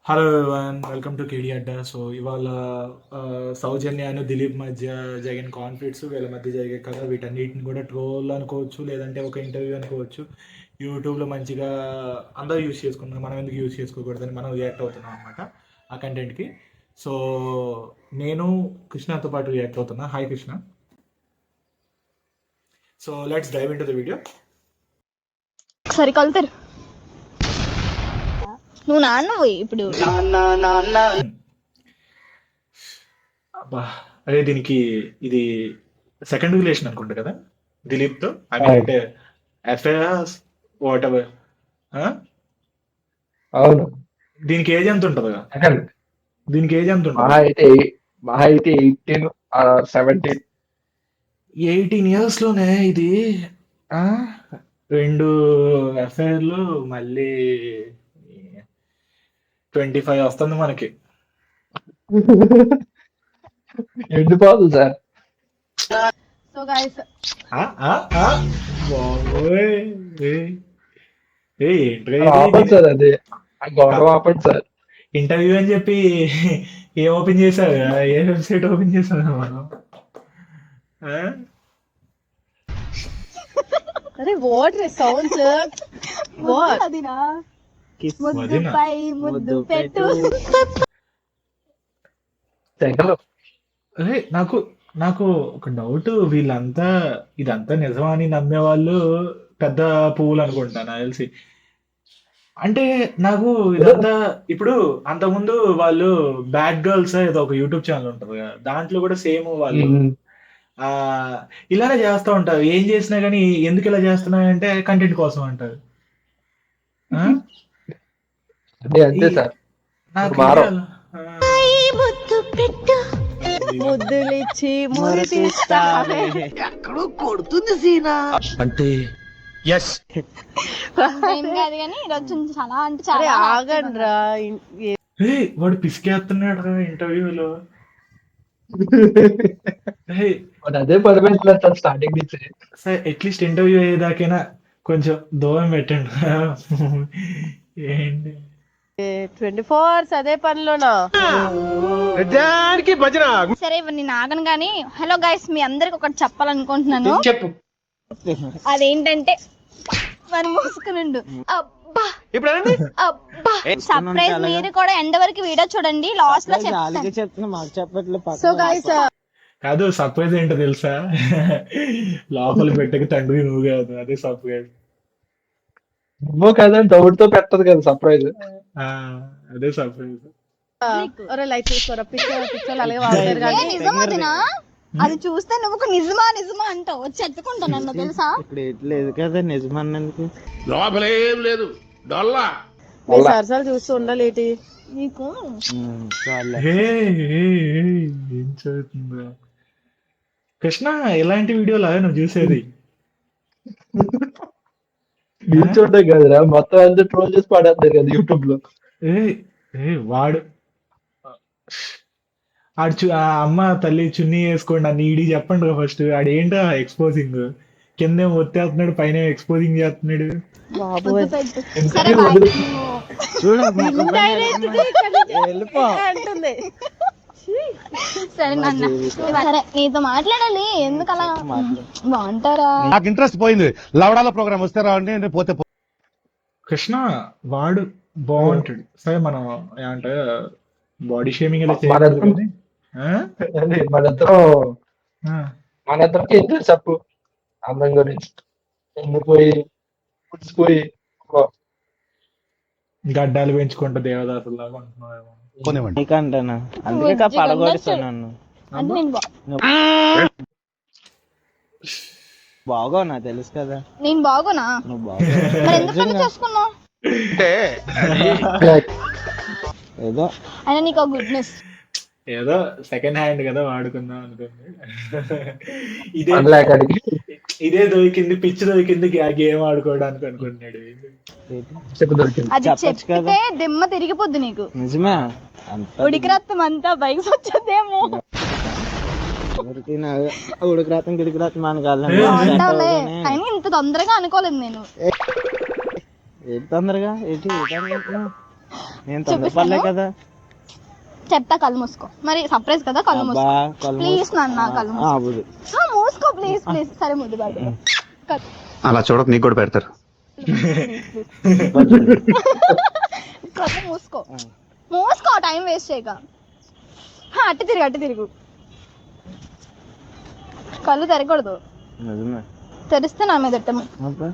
Hello everyone, welcome to కేడి అడ్డా. So ఇవాళ సౌజన్య దిలీప్ మధ్య జరిగిన కాన్ఫ్లిక్ట్స్, వీళ్ళ మధ్య జరిగే కదా, వీటన్నిటిని కూడా ట్రోల్ అనుకోవచ్చు, లేదంటే ఒక ఇంటర్వ్యూ అనుకోవచ్చు. యూట్యూబ్లో మంచిగా అందరూ యూజ్ చేసుకున్నాం, మనం ఎందుకు యూజ్ చేసుకోకూడదని మనం రియాక్ట్ అవుతున్నాం అనమాట ఆ కంటెంట్కి. సో నేను కృష్ణతో పాటు రియాక్ట్ అవుతున్నా. Hi Krishna. So let's dive into the video. సరే కలుతారు నువ్వు నాన్నవు ఇప్పుడు. అబ్బా, అదే దీనికి ఇది సెకండ్ రిలేషన్ అనుకుంటా కదా దిలీప్తో. ఐ మీన్ అంటే అఫేర్స్ వాట్ ఎవర్. అవును. దీనికి ఏజ్ ఎంత ఉంటుంది? సెకండ్ దీనికి ఏజ్ ఎంత మహా ఉంటుంది? అయితే మహా అయితే 18 17. 18 years లోనే ఇది. ఆ, రెండు అఫైర్లు, మళ్ళీ 25 వస్తుంది మనకి. ఎండిపోతుంది సార్. సో గైస్ ఆ, ఆ, ఆ, బాబోయ్. ఆపండి సార్, అది ఆ గొడవ ఆపండి సార్. ఇంటర్వ్యూ అని చెప్పి ఏం ఓపెన్ చేశారు? ఏ వెబ్సైట్ ఓపెన్ చేశారు మనం? ఆ? అరే వాట్ సౌండ్స్ వాట్ అదినా ముద్దుపై ముద్దు పెట్టు. సెకండ్ అరే నాకు నాకు ఒక డౌట్. వీళ్ళంతా ఇదంతా నిజమా అని నమ్మేవాళ్ళు పెద్ద పువ్వులు అనుకుంటా నాకు తెలిసి. అంటే నాకు ఇదంతా ఇప్పుడు అంతకుముందు వాళ్ళు బ్యాడ్ గర్ల్స్ ఏదో ఒక యూట్యూబ్ ఛానల్ ఉంటుంది కదా, దాంట్లో కూడా సేమ్ వాళ్ళు ఆ ఇలానే చేస్తూ ఉంటారు. ఏం చేసినా కానీ ఎందుకు ఇలా చేస్తున్నారంటే కంటెంట్ కోసం అంటారు. ఆ? అదే అంతే ఈ- సార్. నాకు మారం. ఇదే ముద్దు పెట్టు ముద్దులిచ్చి మురి తీస్తావే. అంటే ఎస్ ఏం కాదు కానీ ఈరోజు చాలా అంటే చాలా ఆగండ్రా. ఏయ్, వాడు పిసికేస్తున్నాడు రా ఇంటర్వ్యూలో. వాడు అదే పడిపోయింటున్నారు సార్ స్టార్టింగ్ నుంచి. సరే అట్లీస్ట్ ఇంటర్వ్యూ అయ్యేదాకైనా కొంచెం దూరం పెట్టండి. ఏంటి 24 hours అదే పనిలోనా? దానికి భజన సరే నేను ఆగను కానీ, హలో గైస్, మీ అందరికి ఒకటి చెప్పాలనుకుంటున్నాను. చెప్పు. అదేంటంటే మరి మూసుకునుండు. అబ్బా ఇప్పుడు అనండి. అబ్బా సర్ప్రైజ్. మీరు కూడా ఎండ్ వరకు వీడియో చూడండి, లాస్ట్ లో చెప్తాను. చెప్తున్నా మాకు చెప్పట్లేదు. సో గైస్ కాదు, సర్ప్రైజ్ ఏంటో తెలుసా? లోపల పెట్టక తండ్రి నువ్వు కాదు, అదే సర్ప్రైజ్. నువ్వు కదని డౌట్ తో పెట్టదు కదా సర్ప్రైజ్. అదే సర్ప్రైజ్. ఒరే లైట్ తీసుకోరా, పిచ్చోళ్ళు అలాగే వాడతారు కానీ. నిజమదినా? అది చూస్తే నువ్వు ఒక నిజమా నిజమా అంటావు, వచ్చి ఎత్తుకుంటా నన్ను తెలుసా. ఇప్పుడు లేదు కదా నిజమన్నందుకు. లోపలేం లేదు డొల్లా. మీ సరసాలు చూస్తూ ఉండాలి ఏంటి నీకు. ఏం చదువుతుందా కృష్ణ? ఇలాంటి వీడియోలా నువ్వు చూసేది? మీరు చూడడం కదరా, మొత్తం అంతా ట్రోల్ చేసి పడేస్తారు కదా యూట్యూబ్ లో. వాడు ఆ అమ్మ తల్లి చున్నీ వేసుకోండి అని ఈడి చెప్పండి రా ఫస్ట్. ఆడేంటో ఎక్స్పోజింగ్, కిందేమో ఒత్తేస్తున్నాడు, పైన ఎక్స్పోజింగ్ చేస్తున్నాడు. బాబు సరే వెళ్ళిపో అంటుంది. సరే నాన్న, సరే నీతో మాట్లాడాలి, ఎందుకు అలా బాగుంటారా? నాకు ఇంట్రెస్ట్ పోయింది. లవడాల ప్రోగ్రామ్ వస్తే రావండి, అంటే పోతే కృష్ణ వాడు బాగుంటాడు. సరే మనం ఏమంటే బాడీ షేమింగ్ ఇలా చేయకూడదు కానీ, అదే మనిద్దరికి ఏం తెలుసు చెప్పు అందం గురించి. ఎండిపోయి పుడిచిపోయి గడ్డాలు పెంచుకుంటా దేవదాసులాగా ఉంటున్నావేమో. పోనివ్వండి. నీకంటానా? అందుకే పడగొడుతాను నన్ను. అంటే నేను బాగో నాకు తెలుసు కదా. నేను బాగునా? నువ్వు బాగో. మరి ఎందుకు పెళ్లి చేసుకున్నావు? అంటే ఏదో అయినా నీకు గుడ్ న్యూస్. ఏదో సెకండ్ హ్యాండ్ కదా వాడుకుందాం అనుకుంది. ఇదే మనలేకడికి ఇదే దొరికింది, పిచ్చి దొరికింది గేమ్ ఆడుకోవడానికి అనుకుంటున్నాడు. చెప్పు దొరికింది. అది చెప్పొచ్చు కదా. చెప్తే దిమ్మ తిరిగిపోద్ది నీకు. నిజమే. అంత ఉడికి రక్తం అంతా బయట వచ్చేదేమో. ఉడికి రాత్రం గిడికి రాత్రం మనకు బాగుంటావులే, అయినా ఇంత తొందరగా అనుకోలేదు నేను. ఏంటి తొందరగా ఏంటి నేను తొందరపడలే కదా. చెప్తా కళ్ళు మూసుకో. మరి సర్ప్రైజ్ కదా, కళ్ళు అబ్బా, మూసుకో కళ్ళు ప్లీజ్ నాన్న, కళ్ళు మూసుకో. అవ్వదు. మూసుకో ప్లీజ్ ప్లీజ్. సరే ముద్దు బాబు, అలా చూడక నీకు కూడా పెడతారు. కళ్ళు మూసుకో మూసుకో, టైం వేస్ట్ చేయక. అటు తిరుగు. కళ్ళు తెరకూడదు, నిజమే. తెరిస్తే నా మీద ఎట్టము. అబ్బా.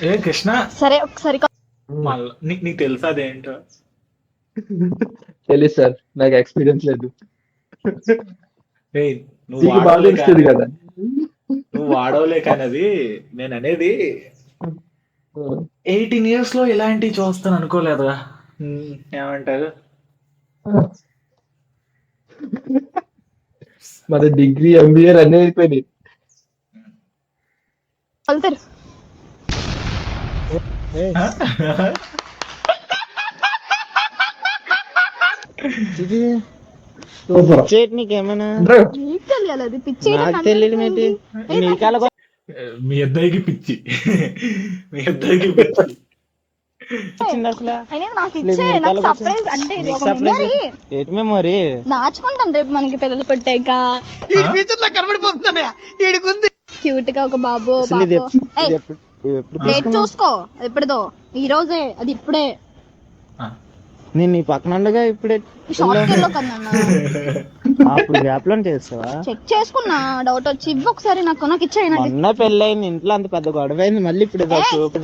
ఏ కృష్ణ, సరే ఒకసారి మళ్ళా నీకు తెలుసా అదేంటో? తెలుసు సార్, నాకు ఎక్స్పీరియన్స్ లేదు. ఏయ్, నువ్వు నీకు బాగా వాడవలే తెలుస్తుంది కానీ- కదా. నువ్వు వాడవలే కానీ అది నేను అనేది 18 years లో ఇలాంటివి చూస్తాను అనుకోలేదు. ఏమంటారు? మన డిగ్రీ ఎంబీఏ అన్నీ అయిపోయినాయి. కళ్ళు తెరు. ఇది సూపర్. చేతి నీకేమైనా నీకు తెలియాలి, అది పిచ్చి నాకు తెలియదు ఏంటి నీకాల మీ ఇద్దరికి పిచ్చి, మీ ఇద్దరికి పిచ్చి. వచ్చింది అసలు. అయినా నాకు ఇచ్చే, నాకు సర్ప్రైజ్ అంటే ఇది ఒక మెమరీ. ఏంటి మెమరీ? దాచుకుంటాం రేపు మనకి పిల్లలు పుట్టాక. క్యూట్ గా ఒక బాబు అసలు ఇది పాప. ఏయ్, ఎప్పుడు డేట్ చూసుకో, ఎప్పుడుదో, ఈ రోజే, అది ఇప్పుడే. నేను నీ పక్కన ఉండగా ఇప్పుడే షార్ట్ లో కన్నా అప్పుడు గ్యాప్ లో చేస్తావా? చెక్ చేసుకున్నా, డౌట్ వచ్చి ఇవ్వు ఒకసారి, నాకు ఇచ్చేయి. నాకు మొన్న పెళ్ళయింది, ఇంట్లో అంత పెద్ద గొడవ అయింది, మళ్ళీ ఇప్పుడు ఇదో చూపు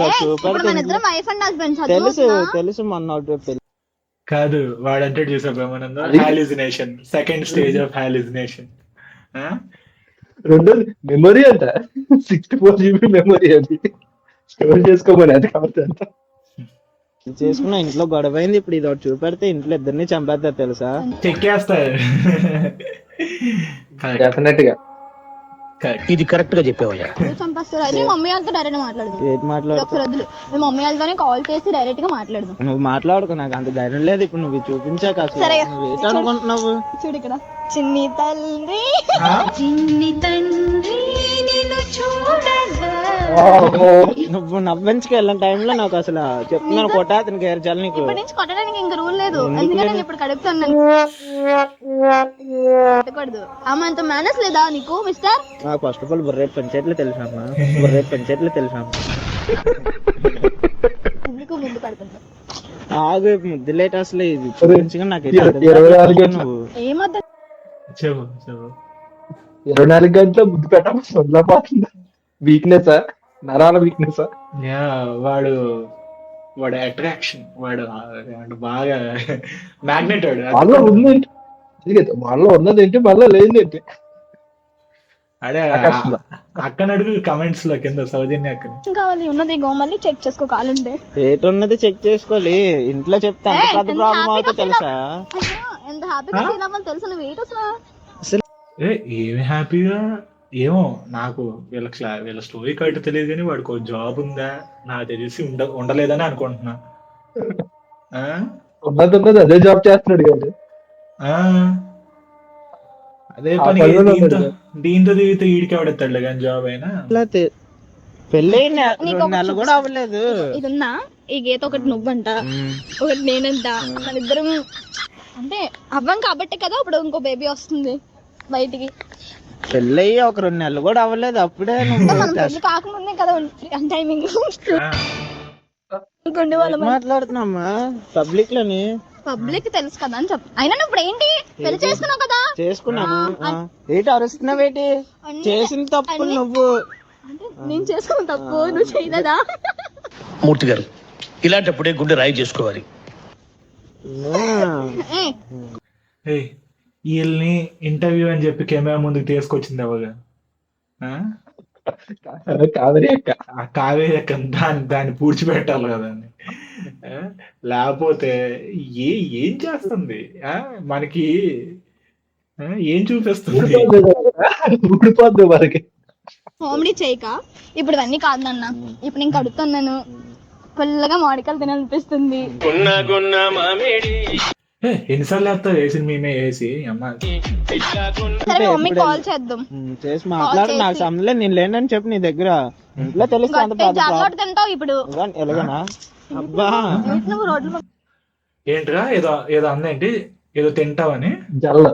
ఇప్పుడు మన ఇద్దరం వైఫ్ అండ్ హస్బెండ్. తెలుసు మొన్న ఒకటి పెళ్లి. కాదు, వాడంటే చూసా బ్రహ్మానంద, హాలిజినేషన్, సెకండ్ స్టేజ్ ఆఫ్ హాలిజినేషన్. రెండు మెమరీ అంట, 64 GB మెమరీ, అది స్టోర్ చేసుకోమని. అది కాబట్టి అంట చేసుకున్నా, ఇంట్లో గొడవ అయింది, ఇప్పుడు ఇది ఒకటి చూపెడితే ఇంట్లో ఇద్దరిని చంపేస్తారు తెలుసా? చెక్కేస్తారు. డెఫినెట్ గా. ఇది కరెక్ట్ గా చెప్పేవయ్యా. చంపేస్తారు. అయితే మమ్మీ వాళ్ళతో డైరెక్ట్ మాట్లాడదు. ఏంటి మాట్లాడు? ఒకసారి వద్దులు, మేము మమ్మీ వాళ్ళతోనే కాల్ చేసి డైరెక్ట్ గా మాట్లాడదాం. నువ్వు మాట్లాడుకో, నాకు అంత ధైర్యం లేదు. ఇప్పుడు నువ్వు చూపించాక అసలు సరే. నువ్వు ఏంటి అనుకుంటున్నావు? చూడు ఇక్కడ, చిన్ని తండ్రి, చిన్ని తండ్రి నిన్ను చూడగా. నువ్వు నవ్వించుకు వెళ్ళిన టైంలో నాకు అసలు చెప్తున్నాను, కొట్టా అతనికి ఏర్చాలి నీకు. ఇప్పటి నుంచి కొట్టడానికి ఇంకా రూల్ లేదు, అందుకే నేను ఇప్పుడు కడుపుతున్నాను. కొట్టకూడదు. ఆమె మేనస్ లేదా నీకు మిస్టర్? నాకు ఫస్ట్ ఆఫ్ ఆల్ బుర్రేట్ పంచాయతీలో తెలుసామా, బుర్రేట్ పంచాయతీలో తెలుసామా. ఎందుకు ముందు పడుతుంది? ఆగు, ముద్దులేట అసలు ఇది చూపించగా నాకైతే అర్థం 24 కాదు. గంటలు. నువ్వు ఏమద్దు. చెప్పు చెప్పు. 24 గంటల ముద్దు పెట్టకపోతుంది. వీక్నెస్, నరాల వీక్నెస్. యా, వాడు అట్రాక్షన్, వాడు బాగా మ్యాగ్నెట్. వాళ్ళలో ఉందేంటి, వాళ్ళలో ఉన్నది ఏంటి, మళ్ళీ లేదేంటి. అడే అక్కని అడుగు కమెంట్స్ లో కింద, సౌజన్య అక్కని. ఏం కావాలి? ఉన్నది గో, మళ్ళీ చెక్ చేసుకో కాలుంటే. రేట్ ఉన్నది చెక్ చేసుకోవాలి. ఇంట్లో చెప్తే అంత పెద్ద ప్రాబ్లం అవుతుందో తెలుసా? అయ్యో, ఎంత హ్యాపీగా ఫీల్ అవ్వాలి తెలుసా నువ్వు? వెయిట్ అసలు ఏమి హ్యాపీగా ఏమో, నాకు వీళ్ళ స్టోరీ కరెక్ట్ తెలియదు కానీ వాడికి ఒక జాబ్ ఉందా నాకు తెలిసి ఉండలేదని అనుకుంటున్నా. ఉన్నది అదే జాబ్ చేస్తున్నాడు కదా. ఆ, అదే పని దీంతో దిగితే ఈడికి ఎవడెత్తాడులే కానీ జాబ్ అయినా. పెళ్ళి 2 నెలలు కూడా అవ్వలేదు. ఇది ఉన్నా ఈ గీత ఒకటి నువ్వంట, ఒకటి నేనంట, మన ఇద్దరం అంటే అవ్వం కాబట్టే కదా ఇప్పుడు ఇంకో బేబీ వస్తుంది బయటికి. పెళ్ళి ఒక 2 నెలలు కూడా అవ్వలేదు, అప్పుడే మనం పెళ్లి కాకముందే కదా టైమింగ్ మాట్లాడుతున్నామ్మా పబ్లిక్ లోని. పబ్లిక్ తెలుసు కదా అని చెప్పు. అయినా నువ్వు ఇప్పుడు ఏంటి పెళ్లి చేసుకున్నావు కదా? చేసుకున్నాను. ఏంటి అరుస్తున్నావేటి? చేసిన తప్పు నువ్వు. అంటే నేను చేసుకున్న తప్పు నువ్వు చేయలేదా? మూర్తి గారు, ఇలాంటప్పుడే గుండె రాయి చేసుకోవాలి. వీళ్ళని ఇంటర్వ్యూ అని చెప్పి కెమెరా ముందుకు తీసుకొచ్చింది ఎవరు? కావేరి అక్క. ఆ కావేరి అక్క దాన్ని పూడ్చిపెట్టాలి కదండి. లేకపోతే ఏం చేస్తుంది మనకి? ఏం చూపిస్తుంది? ఊడిపోద్దు మనకి. కామెడీ చేయక. ఇప్పుడు ఇవన్నీ కాదు నాన్న, ఇప్పుడు నేను కడుతున్నాను, పుల్లగా మామిడికాయలు తినాలనిపిస్తుంది. ఎన్నిసార్లు వేస్తావు వేసి మేమే వేసి అమ్మ. సరే మమ్మీ కాల్ చేద్దాం. చేసి మాట్లాడు, నాకు సంబంధం నేను లేనని చెప్పు నీ దగ్గర. ఇంట్లో తెలిస్తే అంత గట్టిగా జాగ్రత్త తింటావు ఇప్పుడు. ఎలాగనా? అబ్బా నువ్వు రోడ్లు మీద ఏంట్రా ఏదో ఏదో అందేంటి, ఏదో తింటావని. జల్ల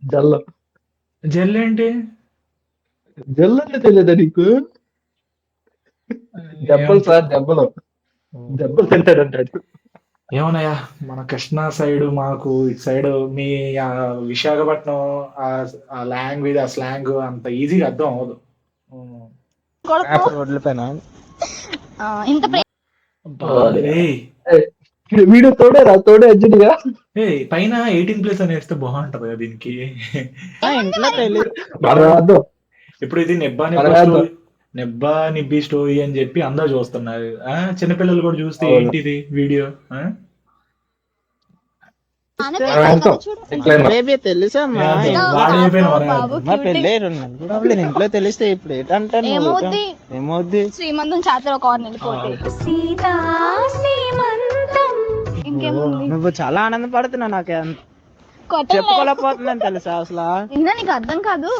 జల్ల జెల్ ఏంటి? జల్ల అంటే తెలియదా నీకు? దెబ్బలు సార్, దెబ్బలు దెబ్బలు తింటాడంటాడు. ఏమన్నాయా మన కృష్ణా సైడ్, మాకు ఇటు సైడ్ మీ ఆ విశాఖపట్నం ఆ లాంగ్వేజ్, ఆ స్లాంగ్ అంత ఈజీగా అర్థం అవ్వదు. కొడుకు. రోడ్ల పైన ఇంత ప్రేమ ఏయ్, వీడియో తోడే అర్జునుగా పైన 18+ అని వేస్తే బాగుంటది కదా దీనికి. ఇంట్లో తెలియదు. అర్థం. ఇప్పుడు ఇది నెబ్బా నిబ్బి స్టోరీ అని చెప్పి అందరూ చూస్తున్నారు. చిన్నపిల్లలు కూడా చూస్తే ఏంటిది వీడియో. బేబీ తెలుసమ్మా, మా పెళ్ళి 2 నెలలు నేను ఇంట్లో తెలిస్తే ఇప్పుడు ఏంటంటే ఏమవుద్ది? శ్రీమంతం జాతర ఒక 6 నెలలు పోతే ఇంకేముంది. నువ్వు చాలా ఆనందపడుతున్నావు, నాకు కొట్టలే. చెప్పుకోలేకపోతున్నాను తెలుసా అసలు. నిన్న నీకు అర్థం కాదు.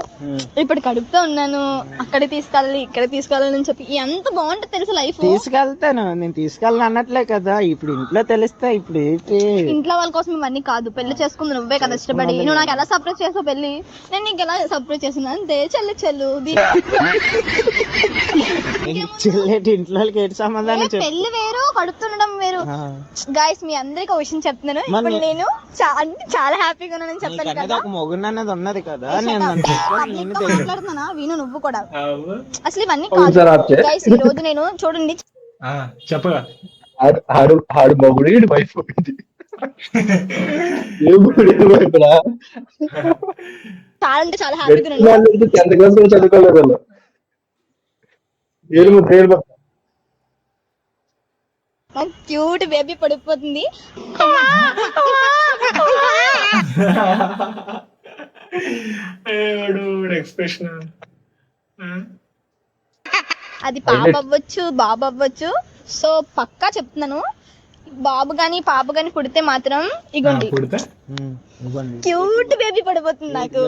ఇప్పుడు కడుపుతో ఉన్నాను, అక్కడ తీసుకెళ్ళాలి ఇక్కడ తీసుకెళ్ళాలి అని చెప్పి ఎంత బాగుంటుంది తెలుసు లైఫ్. తీసుకెళ్తాను, నేను తీసుకెళ్ళను అన్నట్లే కదా. ఇప్పుడు ఇంట్లో తెలిస్తే ఇప్పుడు ఏంటి? ఇంట్లో వాళ్ళ కోసం ఇవన్నీ కాదు, పెళ్లి చేసుకుంది నువ్వే కదా ఇష్టపడి. నువ్వు నాకు ఎలా సర్ప్రైజ్ చేసావు పెళ్లి, నేను నీకు ఎలా సర్ప్రైజ్ చేసిన అంతే. చెల్లు చెల్లేటి ఇంట్లో వాళ్ళకి ఏంటి సంబంధాన్ని చెప్పు. పెళ్లి వేరు, కడుపుతుండడం వేరు. గైస్ మీ అందరికి ఒక విషయం చెప్తున్నాను. ఇప్పుడు నేను చాలా హ్యాపీగా ఉన్నానని చెప్పాను కదా. ఒక మొగుడు అనేది ఉన్నది కదా. మాట్లాడుతున్నా విను నువ్వు కూడా. అసలు ఇవన్నీ కాదు గైస్. ఈ రోజు నేను చూడండి చెప్పగా ఆడు మొగుడు వైఫ్ చాలా అంటే చాలా హ్యాపీగా ఉన్నాను. 10th క్లాస్ కూడా చదువుకోలేదు వాళ్ళు. క్యూట్ బేబీ పడిపోతుంది. ఎక్స్ప్రెషన్. అది పాప అవ్వచ్చు బాబు అవ్వచ్చు. సో పక్కా చెప్తున్నాను, బాబు గాని పాప గాని పుడితే మాత్రం ఇగోండి క్యూట్ బేబీ పడిపోతుంది నాకు.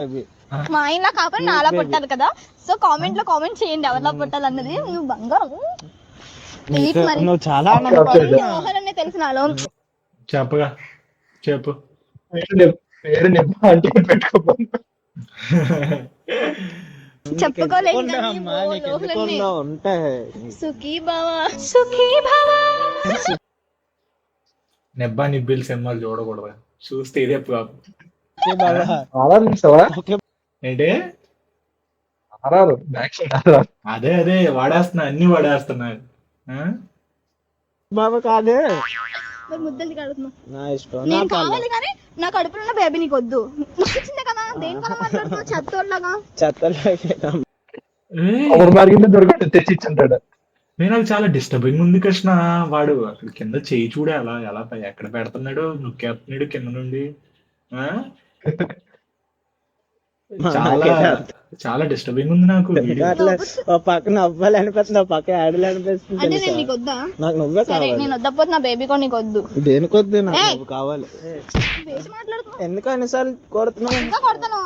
మా ఆయనలా కాకుండా నాలా పుట్టాలి కదా. సో కామెంట్ లో కామెంట్ చేయండి ఎవరిలా పుట్టాలన్నది. నువ్వు బంగారం నువ్వు చాలా తెలుసు నాలో. చెప్పగా చెప్పు. పేరు నిబ్బా అంటే పెట్టుకోమని చెప్పుకోలేదు నెబ్బా నిబ్బిల్ సినిమాలు చూడకూడదు, చూస్తే ఇదే ప్రాబ్లం. ఏంటి అదే అదే వాడేస్తున్నా, అన్ని వాడేస్తున్నారు. బాబా కాదు ముద్దలు కడుతున్నా. నా ఇష్టం, నేను కావాలి కానీ నా కడుపులో ఉన్న బేబీ నీకు వద్దు. నచ్చిందే కదా, దేనికన్నా మాట్లాడుతున్నావు చెత్తోళ్ళగా. దొరకదు తెచ్చిచ్చుంటాడు. నాకు చాలా డిస్టర్బింగ్ ఉంది కృష్ణ. వాడు అక్కడ కింద చేయి చూడే అలా ఎలా ఎక్కడ పెడుతున్నాడు, నొక్కేస్తున్నాడు కింద నుండి. చాలా చాలా డిస్టర్బింగ్ ఉంది నాకు. పక్కన అవ్వాలి అనిపిస్తుంది, పక్క ఆడలు అనిపిస్తుంది. అంటే నేను నీకు వద్దా? నాకు నువ్వే సరే కావాలి. నేను వద్దపోతే నా బేబీ కూడా నీకు వద్దు. దేనికొద్దు, నాకు నువ్వు కావాలి. మాట్లాడుతున్నావు ఎందుకు అన్నిసార్లు కొడుతున్నావు? ఇంకా కొడతాను.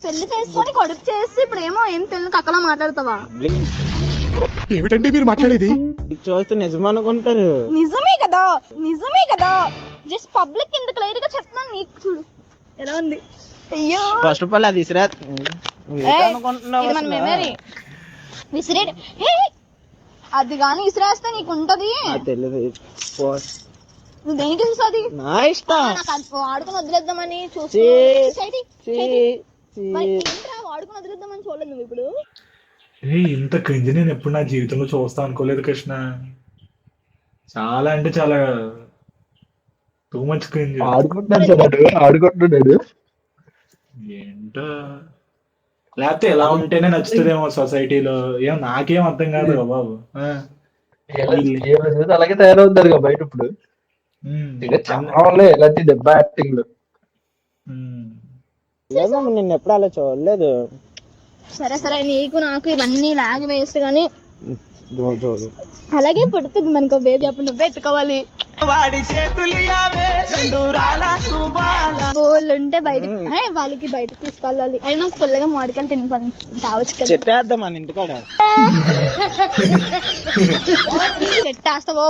పెళ్లి చేసుకొని కొడుకు చేసి ఇప్పుడు ఏమో ఏం తెలియదు అక్కలా మాట్లాడతావా? ఏమిటంటే మీరు మాట్లాడేది? చూస్తే నిజం అనుకుంటారు. నిజమే కదా. జస్ట్ పబ్లిక్ ఇంత క్లియర్ గా చెప్తున్నాను. నీకు చూడు ఎలా ఉంది. అయ్యో ఫస్ట్ ఆఫ్ ఆల్ అది విసిరే విసిరేడు. అది కానీ విసిరేస్తే నీకు ఉంటది. తెలియదు, నువ్వు దేనికి చూసాది? నా ఇష్టం. వాడుకుని వదిలేద్దామని చూసి వాడుకుని వదిలేద్దామని చూడలేదు నువ్వు ఇప్పుడు. ఇంత క్రింజ్ నేను ఎప్పుడు నా జీవితంలో చూస్తా అనుకోలేదు కృష్ణ. చాలా అంటే చాలా టూ మచ్ క్రింజ్. ఆడుకుంటున్నాడు ఏంటో, లేకపోతే ఎలా ఉంటేనే నచ్చుతుందేమో సొసైటీలో. ఏం నాకేం అర్థం కాదు బాబు. అలాగే తయారవుతారు బయట ఇప్పుడు. చాలా ఎలాంటి దెబ్బ యాక్టింగ్. నిన్న ఎప్పుడు అలా చూడలేదు. సరే నీకు నాకు ఇవన్నీ లాగ్ వేస్ట్ గానీ అలాగే పుడుతుంది మనకు బేబీ. అప్పుడు నువ్వే ఎత్తుకోవాలి. బోళ్ళు ఉంటే బయట వాళ్ళకి బయట తీసుకెళ్ళాలి అయినా ఫుల్గా మామిడికాయలు తిని పని తావచ్చు కదా చెట్టేద్దాం మన ఇంటికాడ. చెట్టేస్తావో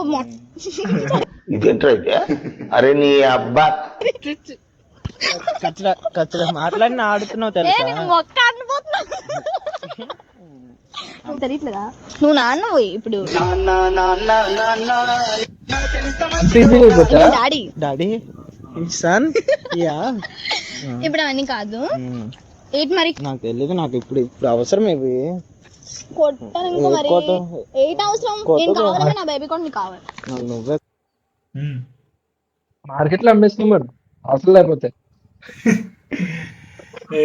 అరే నీ అబ్బా కచ్చడా మాట్లాడిన ఆడుతున్నావు తెలుసా. మొక్క ఆడిపోతున్నా తెలియట్లేదా నువ్వు నాన్న పోయి ఇప్పుడు డాడీ డాడీ సన్ యా. ఇప్పుడు అవన్నీ కాదు ఏంటి మరి నాకు తెలియదు, నాకు ఇప్పుడు ఇప్పుడు అవసరం ఇవి. కొట్టాను ఇంకో మరి కొట్టు. ఏంటి అవసరం నేను కావాలంటే నా బేబీ కూడా నీకు కావాలి నాకు నువ్వే మార్కెట్ లో అమ్మేస్తున్నాం మరి అవసరం లేకపోతే. ఏ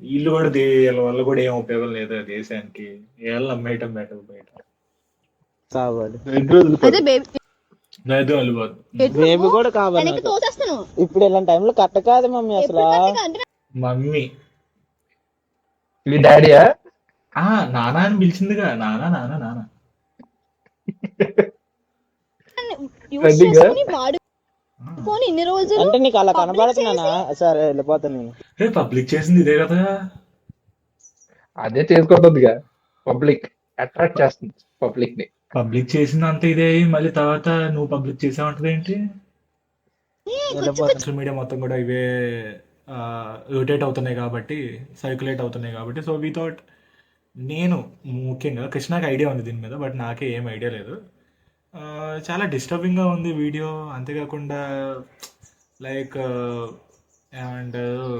వీళ్ళు కూడా వీళ్ళ వల్ల కూడా ఏం ఉపయోగం లేదు దేశానికి. వీళ్ళు అమ్మేయటం బెటర్ బయట. కావాలి, 2 రోజులు అదే బేబీ లేదు వెళ్ళిపోదు. బేబీ కూడా కావాలి వెనక్కి నాకు. తోసేస్తాను ఇప్పుడు ఇలాంటి టైంలో కట్ట కాదు మమ్మీ అసలు. మమ్మీ మీ డాడీయా? నానా అని పిలిచిందిగా, నానా నానా నానా. యూస్ చేసుకుని వాడుకొని ఇన్ని రోజులు అంటే నీకు అలా కనబడుతున్నానా? సరే వెళ్ళిపోతా నేను. పబ్లిక్ చేసింది ఇదే కదా. అదే చేసుకుంటుందిగా, పబ్లిక్ అట్రాక్ట్ చేస్తుంది పబ్లిక్ ని. పబ్లిక్ చేసింది అంత ఇదే మళ్ళీ తర్వాత నువ్వు పబ్లిక్ చేసావంటది ఏంటి? సోషల్ మీడియా మొత్తం కూడా ఇవే రొటేట్ అవుతున్నాయి కాబట్టి, సర్క్యులేట్ అవుతున్నాయి కాబట్టి. సో వీ థాట్, నేను ముఖ్యంగా కృష్ణకి ఐడియా ఉంది దీని మీద, బట్ నాకే ఏం ఐడియా లేదు. చాలా డిస్టర్బింగ్గా ఉంది వీడియో. అంతేకాకుండా లైక్ ఏమంటారు,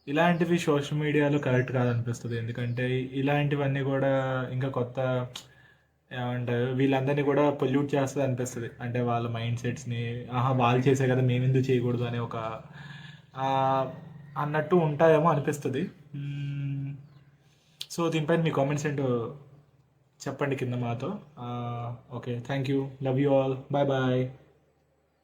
ఇలాంటివి సోషల్ మీడియాలో కరెక్ట్ కాదనిపిస్తుంది. ఎందుకంటే ఇలాంటివన్నీ కూడా ఇంకా కొత్త ఏమంటారు, వీళ్ళందరినీ కూడా పొల్యూట్ చేస్తుంది అనిపిస్తుంది. అంటే వాళ్ళ మైండ్ సెట్స్ని, వాళ్ళు చేసే కదా మేము ఎందుకు చేయకూడదు అనే ఒక అన్నట్టు ఉంటాయేమో అనిపిస్తుంది. సో దీనిపైన మీ కామెంట్స్ ఏంటో చెప్పండి కింద మాతో. Okay, thank you, love you all, bye bye.